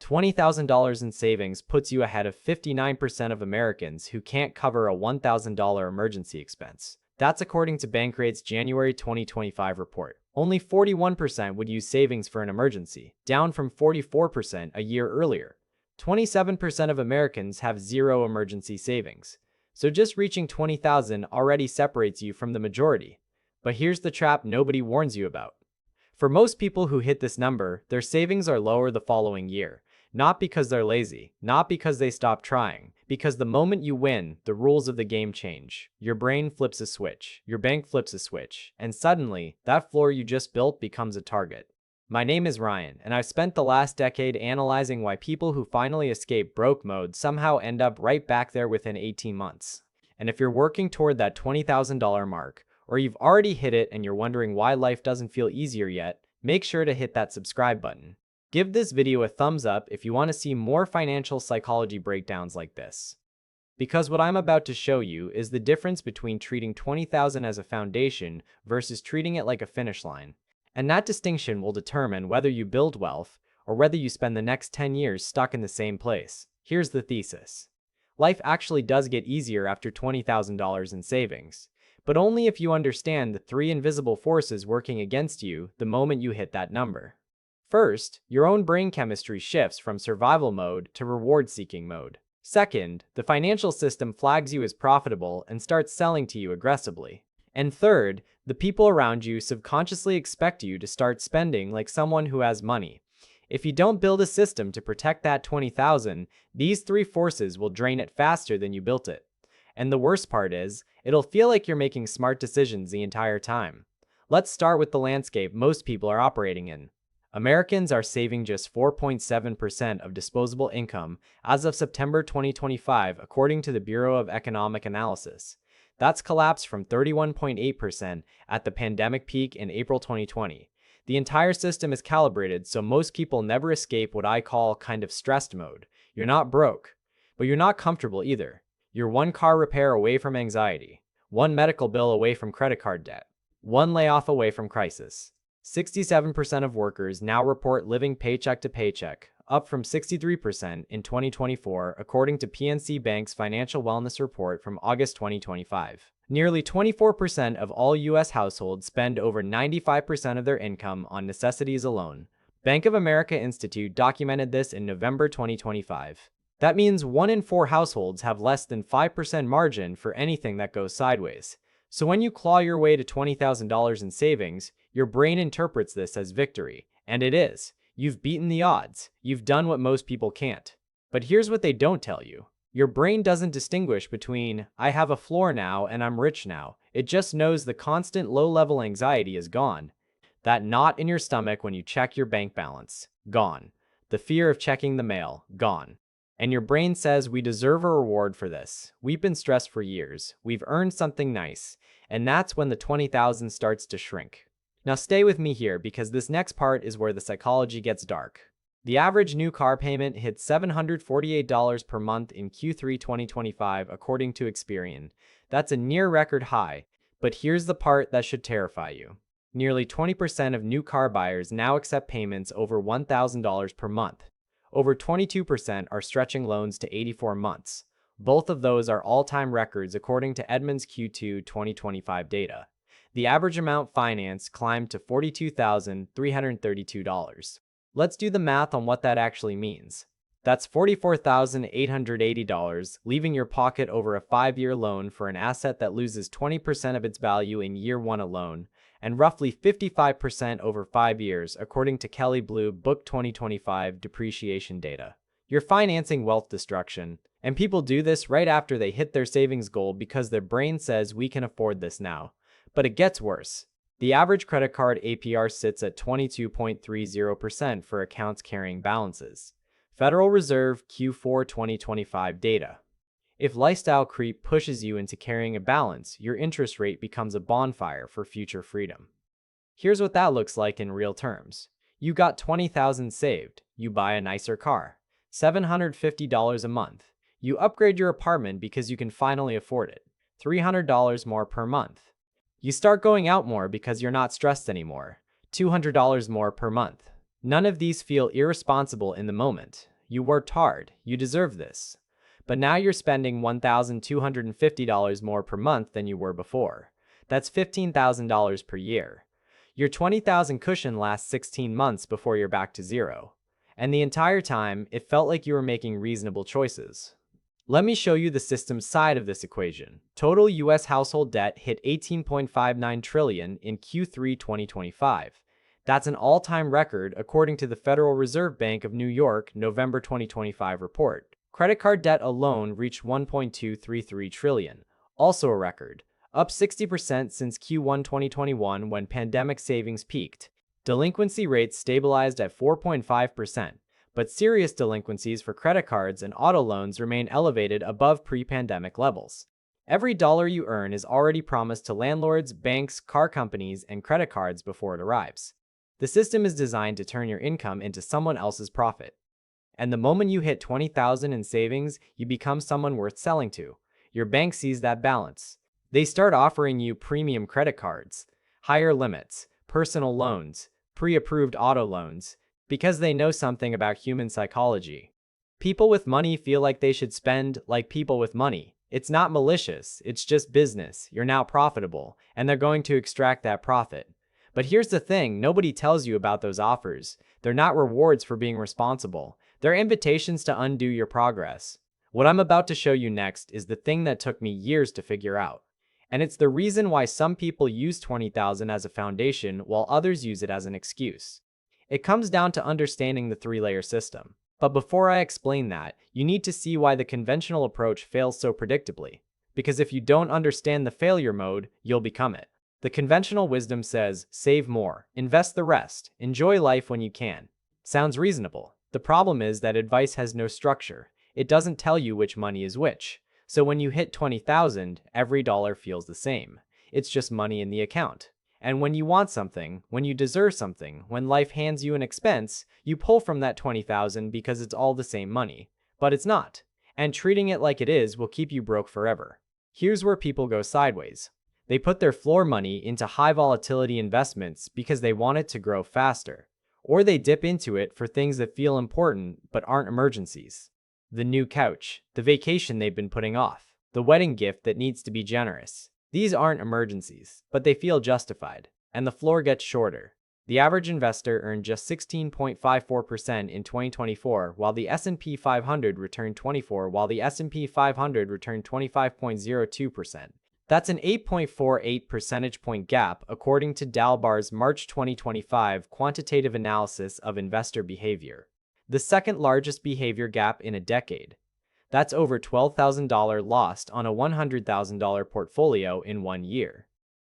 $20,000 in savings puts you ahead of 59% of Americans who can't cover a $1,000 emergency expense. That's according to Bankrate's January 2025 report. Only 41% would use savings for an emergency, down from 44% a year earlier. 27% of Americans have zero emergency savings. So just reaching 20,000 already separates you from the majority. But here's the trap nobody warns you about. For most people who hit this number, their savings are lower the following year. Not because they're lazy, not because they stopped trying, because the moment you win, the rules of the game change. Your brain flips a switch, your bank flips a switch, and suddenly, that floor you just built becomes a target. My name is Ryan, and I've spent the last decade analyzing why people who finally escape broke mode somehow end up right back there within 18 months. And if you're working toward that $20,000 mark, or you've already hit it and you're wondering why life doesn't feel easier yet, make sure to hit that subscribe button. Give this video a thumbs up if you want to see more financial psychology breakdowns like this. Because what I'm about to show you is the difference between treating 20,000 as a foundation versus treating it like a finish line. And that distinction will determine whether you build wealth or whether you spend the next 10 years stuck in the same place. Here's the thesis. Life actually does get easier after $20,000 in savings, but only if you understand the three invisible forces working against you the moment you hit that number. First, your own brain chemistry shifts from survival mode to reward-seeking mode. Second, the financial system flags you as profitable and starts selling to you aggressively. And third, the people around you subconsciously expect you to start spending like someone who has money. If you don't build a system to protect that 20,000, these three forces will drain it faster than you built it. And the worst part is, it'll feel like you're making smart decisions the entire time. Let's start with the landscape most people are operating in. Americans are saving just 4.7% of disposable income as of September 2025, according to the Bureau of Economic Analysis. That's collapsed from 31.8% at the pandemic peak in April 2020. The entire system is calibrated so most people never escape what I call kind of stressed mode. You're not broke, but you're not comfortable either. You're one car repair away from anxiety, one medical bill away from credit card debt, one layoff away from crisis. 67% of workers now report living paycheck to paycheck, up from 63% in 2024, according to PNC Bank's Financial Wellness Report from August 2025. Nearly 24% of all U.S. households spend over 95% of their income on necessities alone. Bank of America Institute documented this in November 2025. That means 1 in 4 households have less than 5% margin for anything that goes sideways. So when you claw your way to $20,000 in savings, your brain interprets this as victory. And it is. You've beaten the odds. You've done what most people can't. But here's what they don't tell you. Your brain doesn't distinguish between, I have a floor now and I'm rich now. It just knows the constant low-level anxiety is gone. That knot in your stomach when you check your bank balance, gone. The fear of checking the mail, gone. And your brain says, we deserve a reward for this. We've been stressed for years. We've earned something nice. And that's when the 20,000 starts to shrink. Now stay with me here because this next part is where the psychology gets dark. The average new car payment hit $748 per month in Q3 2025 according to Experian. That's a near record high, but here's the part that should terrify you. Nearly 20% of new car buyers now accept payments over $1,000 per month. Over 22% are stretching loans to 84 months. Both of those are all-time records according to Edmunds Q2 2025 data. The average amount financed climbed to $42,332. Let's do the math on what that actually means. That's $44,880, leaving your pocket over a 5-year loan for an asset that loses 20% of its value in year 1 alone, and roughly 55% over 5 years, according to Kelley Blue Book 2025 depreciation data. You're financing wealth destruction, and people do this right after they hit their savings goal because their brain says we can afford this now. But it gets worse. The average credit card APR sits at 22.30% for accounts carrying balances. Federal Reserve Q4 2025 data. If lifestyle creep pushes you into carrying a balance, your interest rate becomes a bonfire for future freedom. Here's what that looks like in real terms. You got $20,000 saved. You buy a nicer car. $750 a month. You upgrade your apartment because you can finally afford it. $300 more per month. You start going out more because you're not stressed anymore. $200 more per month. None of these feel irresponsible in the moment. You worked hard. You deserve this. But now you're spending $1,250 more per month than you were before. That's $15,000 per year. Your $20,000 cushion lasts 16 months before you're back to zero. And the entire time, it felt like you were making reasonable choices. Let me show you the system side of this equation. Total US household debt hit 18.59 trillion in Q3 2025. That's an all-time record according to the Federal Reserve Bank of New York November 2025 report. Credit card debt alone reached 1.233 trillion, also a record, up 60% since Q1 2021 when pandemic savings peaked. Delinquency rates stabilized at 4.5%. But serious delinquencies for credit cards and auto loans remain elevated above pre-pandemic levels. Every dollar you earn is already promised to landlords, banks, car companies, and credit cards before it arrives. The system is designed to turn your income into someone else's profit. And the moment you hit 20,000 in savings, you become someone worth selling to. Your bank sees that balance. They start offering you premium credit cards, higher limits, personal loans, pre-approved auto loans, because they know something about human psychology. People with money feel like they should spend like people with money. It's not malicious, it's just business. You're now profitable, and they're going to extract that profit. But here's the thing, nobody tells you about those offers. They're not rewards for being responsible. They're invitations to undo your progress. What I'm about to show you next is the thing that took me years to figure out. And it's the reason why some people use 20,000 as a foundation while others use it as an excuse. It comes down to understanding the three-layer system. But before I explain that, you need to see why the conventional approach fails so predictably. Because if you don't understand the failure mode, you'll become it. The conventional wisdom says, save more, invest the rest, enjoy life when you can. Sounds reasonable. The problem is that advice has no structure. It doesn't tell you which money is which. So when you hit 20,000, every dollar feels the same. It's just money in the account. And when you want something, when you deserve something, when life hands you an expense, you pull from that 20,000 because it's all the same money. But it's not. And treating it like it is will keep you broke forever. Here's where people go sideways. They put their floor money into high volatility investments because they want it to grow faster. Or they dip into it for things that feel important but aren't emergencies. The new couch, the vacation they've been putting off, the wedding gift that needs to be generous. These aren't emergencies, but they feel justified, and the floor gets shorter. The average investor earned just 16.54% in 2024, while the S&P 500 returned 25.02%. That's an 8.48 percentage point gap according to Dalbar's March 2025 quantitative analysis of investor behavior. The second largest behavior gap in a decade. That's over $12,000 lost on a $100,000 portfolio in 1 year.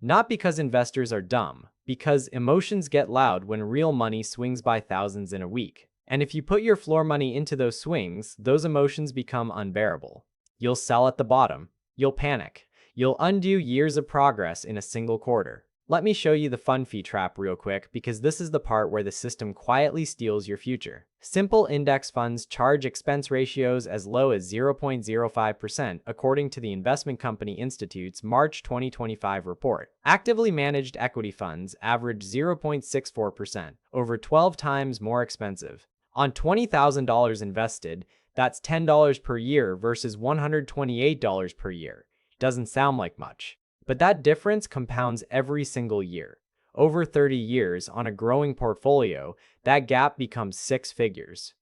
Not because investors are dumb, because emotions get loud when real money swings by thousands in a week. And if you put your floor money into those swings, those emotions become unbearable. You'll sell at the bottom. You'll panic. You'll undo years of progress in a single quarter. Let me show you the fun fee trap real quick because this is the part where the system quietly steals your future. Simple index funds charge expense ratios as low as 0.05% according to the Investment Company Institute's March 2025 report. Actively managed equity funds average 0.64%, over 12 times more expensive. On $20,000 invested, that's $10 per year versus $128 per year. Doesn't sound like much. But that difference compounds every single year. Over 30 years on a growing portfolio, that gap becomes 6 figures.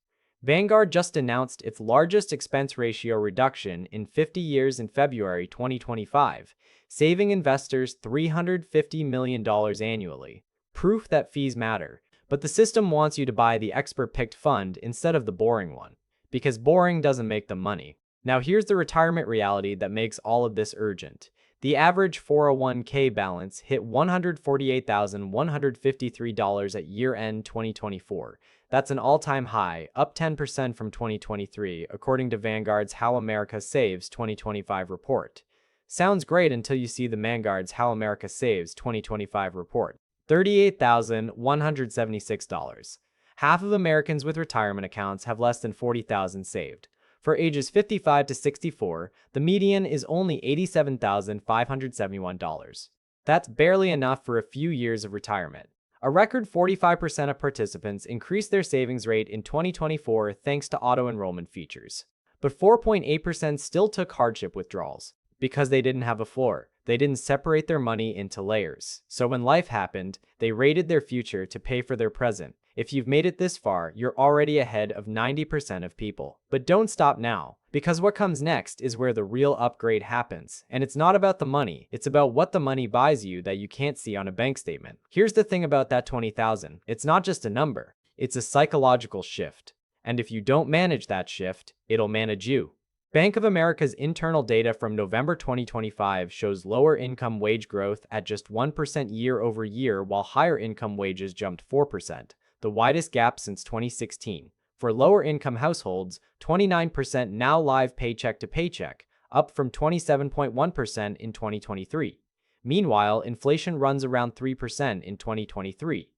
Vanguard just announced its largest expense ratio reduction in 50 years in February 2025, saving investors $350 million annually. Proof that fees matter. But the system wants you to buy the expert-picked fund instead of the boring one, because boring doesn't make them money. Now here's the retirement reality that makes all of this urgent. The average 401k balance hit $148,153 at year-end 2024. That's an all-time high, up 10% from 2023, according to Vanguard's How America Saves 2025 report. Sounds great until you see the Vanguard's How America Saves 2025 report. $38,176. Half of Americans with retirement accounts have less than $40,000 saved. For ages 55 to 64, the median is only $87,571. That's barely enough for a few years of retirement. A record 45% of participants increased their savings rate in 2024 thanks to auto-enrollment features. But 4.8% still took hardship withdrawals because they didn't have a floor. They didn't separate their money into layers. So when life happened, they rated their future to pay for their present. If you've made it this far, you're already ahead of 90% of people. But don't stop now, because what comes next is where the real upgrade happens. And it's not about the money, it's about what the money buys you that you can't see on a bank statement. Here's the thing about that 20,000. It's not just a number, it's a psychological shift. And if you don't manage that shift, it'll manage you. Bank of America's internal data from November 2025 shows lower income wage growth at just 1% year over year, while higher income wages jumped 4%, the widest gap since 2016. For lower income households, 29% now live paycheck to paycheck, up from 27.1% in 2023. Meanwhile, inflation runs around 3% in 2023.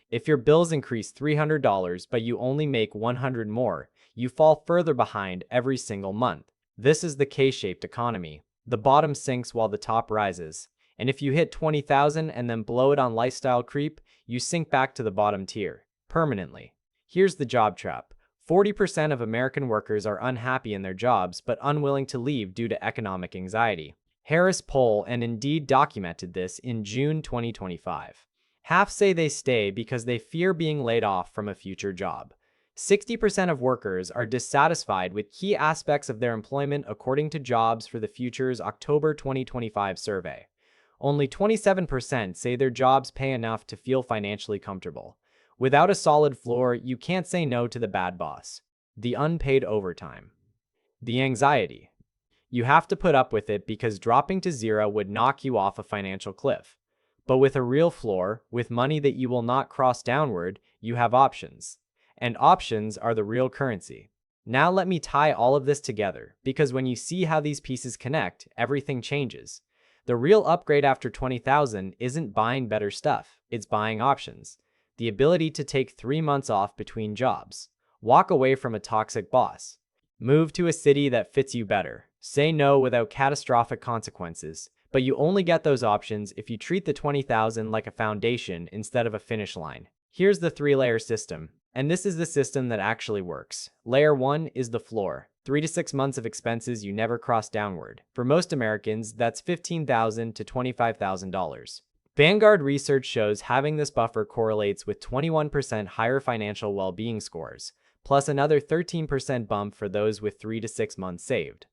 If your bills increase $300 but you only make $100 more, you fall further behind every single month. This is the K-shaped economy. The bottom sinks while the top rises. And if you hit 20,000 and then blow it on lifestyle creep, you sink back to the bottom tier, permanently. Here's the job trap. 40% of American workers are unhappy in their jobs but unwilling to leave due to economic anxiety. Harris Poll and Indeed documented this in June 2025. Half say they stay because they fear being laid off from a future job. 60% of workers are dissatisfied with key aspects of their employment according to Jobs for the Future's October 2025 survey. Only 27% say their jobs pay enough to feel financially comfortable. Without a solid floor, you can't say no to the bad boss. The unpaid overtime. The anxiety. You have to put up with it because dropping to zero would knock you off a financial cliff. But with a real floor, with money that you will not cross downward, you have options. And options are the real currency. Now let me tie all of this together, because when you see how these pieces connect, everything changes. The real upgrade after 20,000 isn't buying better stuff, it's buying options. The ability to take 3 months off between jobs. Walk away from a toxic boss. Move to a city that fits you better. Say no without catastrophic consequences. But you only get those options if you treat the 20,000 like a foundation instead of a finish line. Here's the 3-layer system. And this is the system that actually works. Layer 1 is the floor. 3 to 6 months of expenses you never cross downward. For most Americans, that's $15,000 to $25,000. Vanguard research shows having this buffer correlates with 21% higher financial well-being scores, plus another 13% bump for those with 3 to 6 months saved.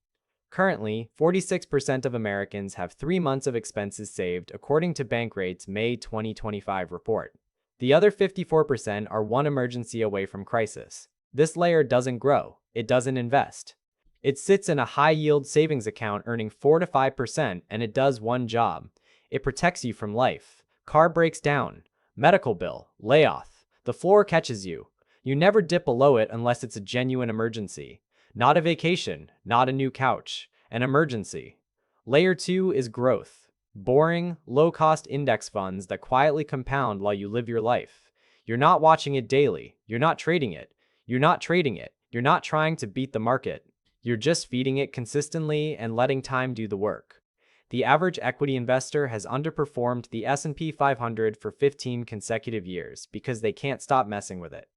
Currently, 46% of Americans have 3 months of expenses saved according to Bankrate's May 2025 report. The other 54% are one emergency away from crisis. This layer doesn't grow, it doesn't invest. It sits in a high-yield savings account earning 4 to 5% and it does one job. It protects you from life. Car breaks down, medical bill, layoff. The floor catches you. You never dip below it unless it's a genuine emergency. Not a vacation, not a new couch, an emergency. Layer 2 is growth. Boring, low-cost index funds that quietly compound while you live your life. You're not watching it daily. You're not trading it. You're not trading it. You're not trying to beat the market. You're just feeding it consistently and letting time do the work. The average equity investor has underperformed the S&P 500 for 15 consecutive years because they can't stop messing with it.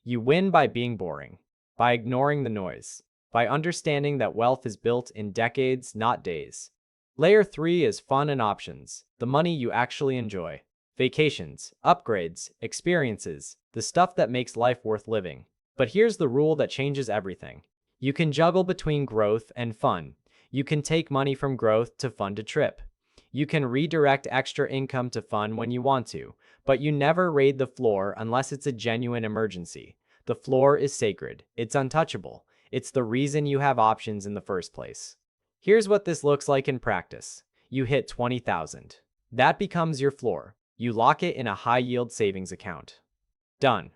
You win by being boring, by ignoring the noise, by understanding that wealth is built in decades, not days. Layer 3 is fun and options, the money you actually enjoy. Vacations, upgrades, experiences, the stuff that makes life worth living. But here's the rule that changes everything. You can juggle between growth and fun. You can take money from growth to fund a trip. You can redirect extra income to fun when you want to, but you never raid the floor unless it's a genuine emergency. The floor is sacred. It's untouchable. It's the reason you have options in the first place. Here's what this looks like in practice. You hit 20,000. That becomes your floor. You lock it in a high-yield savings account. Done.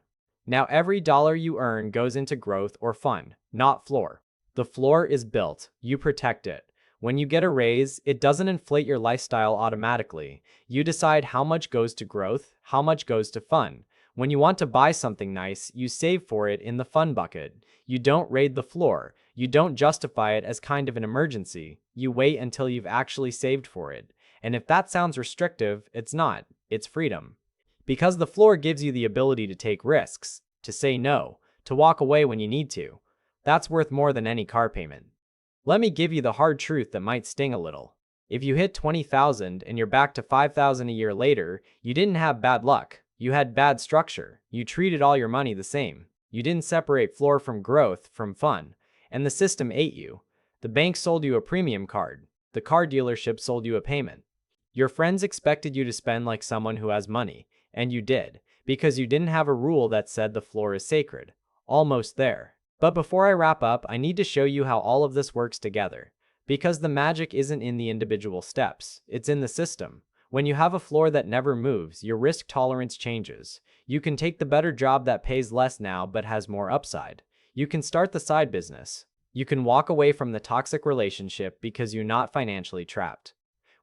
Now every dollar you earn goes into growth or fun, not floor. The floor is built. You protect it. When you get a raise, it doesn't inflate your lifestyle automatically. You decide how much goes to growth, how much goes to fun. When you want to buy something nice, you save for it in the fun bucket. You don't raid the floor. You don't justify it as kind of an emergency. You wait until you've actually saved for it. And if that sounds restrictive, it's not. It's freedom. Because the floor gives you the ability to take risks, to say no, to walk away when you need to. That's worth more than any car payment. Let me give you the hard truth that might sting a little. If you hit 20,000 and you're back to 5,000 a year later, you didn't have bad luck. You had bad structure. You treated all your money the same. You didn't separate floor from growth, from fun. And the system ate you. The bank sold you a premium card. The car dealership sold you a payment. Your friends expected you to spend like someone who has money, and you did, because you didn't have a rule that said the floor is sacred. Almost there. But before I wrap up, I need to show you how all of this works together. Because the magic isn't in the individual steps, it's in the system. When you have a floor that never moves, your risk tolerance changes. You can take the better job that pays less now but has more upside. You can start the side business. You can walk away from the toxic relationship because you're not financially trapped.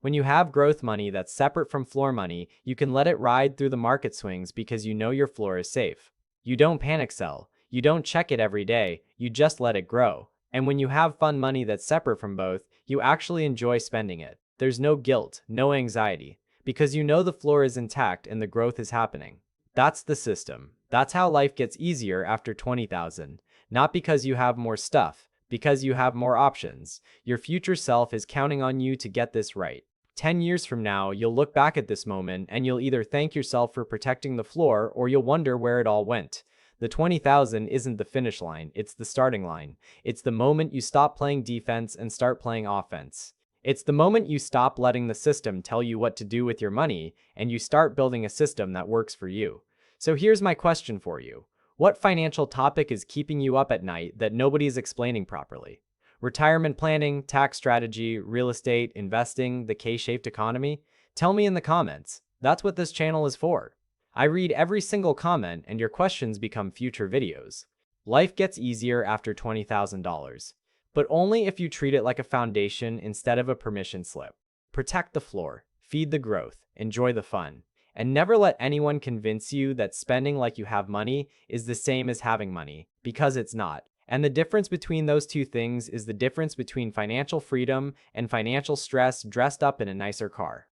When you have growth money that's separate from floor money, you can let it ride through the market swings because you know your floor is safe. You don't panic sell. You don't check it every day. You just let it grow. And when you have fun money that's separate from both, you actually enjoy spending it. There's no guilt, no anxiety, because you know the floor is intact and the growth is happening. That's the system. That's how life gets easier after 20,000. Not because you have more stuff, because you have more options. Your future self is counting on you to get this right. 10 years from now, you'll look back at this moment and you'll either thank yourself for protecting the floor or you'll wonder where it all went. The 20,000 isn't the finish line, it's the starting line. It's the moment you stop playing defense and start playing offense. It's the moment you stop letting the system tell you what to do with your money and you start building a system that works for you. So here's my question for you. What financial topic is keeping you up at night that nobody's explaining properly? Retirement planning, tax strategy, real estate, investing, the K-shaped economy? Tell me in the comments. That's what this channel is for. I read every single comment and your questions become future videos. Life gets easier after $20,000, but only if you treat it like a foundation instead of a permission slip. Protect the floor, feed the growth, enjoy the fun, and never let anyone convince you that spending like you have money is the same as having money, because it's not. And the difference between those two things is the difference between financial freedom and financial stress dressed up in a nicer car.